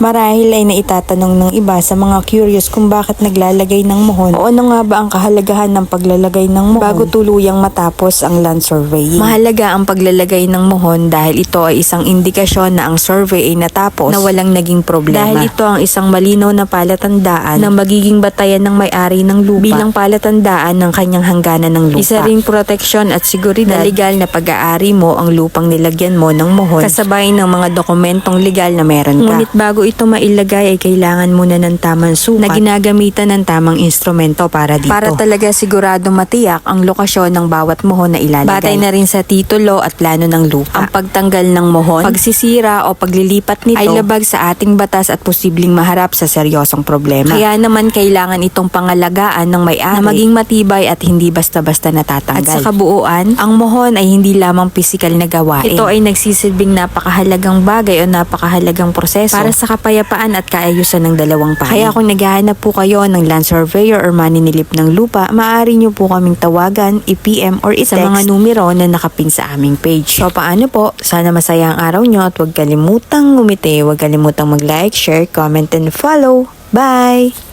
Marahil ay naitatanong ng iba sa mga curious kung bakit naglalagay ng muhon o ano nga ba ang kahalagahan ng paglalagay ng muhon bago tuluyang matapos ang land surveying. Mahalaga ang paglalagay ng muhon dahil ito ay isang indikasyon na ang survey ay natapos na walang naging problema. Dahil ito ang isang malinaw na palatandaan na magiging batayan ng may-ari ng lupa bilang palatandaan ng kanyang hangganan ng lupa. Isa ring proteksyon at seguridad na legal na pag-aari mo ang lupang nilagyan mo ng muhon kasabay ng mga dokumentong legal na meron ka. Ngunit bago ito mailagay ay kailangan muna ng tamang sukat na ginagamitan ng tamang instrumento para dito. Para talaga siguradong matiyak ang lokasyon ng bawat muhon na ilalagay. Batay na rin sa titulo at plano ng lupa. Ang pagtanggal ng muhon, pagsisira o paglilipat nito ay labag sa ating batas at posibleng maharap sa seryosong problema. Kaya naman kailangan itong pangalagaan ng may-ari na maging matibay at hindi basta-basta natatanggal. At sa kabuuan, ang muhon ay hindi lamang pisikal na gawain. Ito ay nagsisilbing napakahalagang bagay o napakahalagang proseso para sa kapayapaan at kaayusan ng dalawang panig. Kaya kung naghahanap po kayo ng land surveyor or maninilip ng lupa, maaari nyo po kaming tawagan, i-PM or i-text sa mga numero na nakapin sa aming page. So paano po? Sana masaya ang araw nyo at huwag kalimutang ngumiti, huwag kalimutang mag-like, share, comment, and follow. Bye!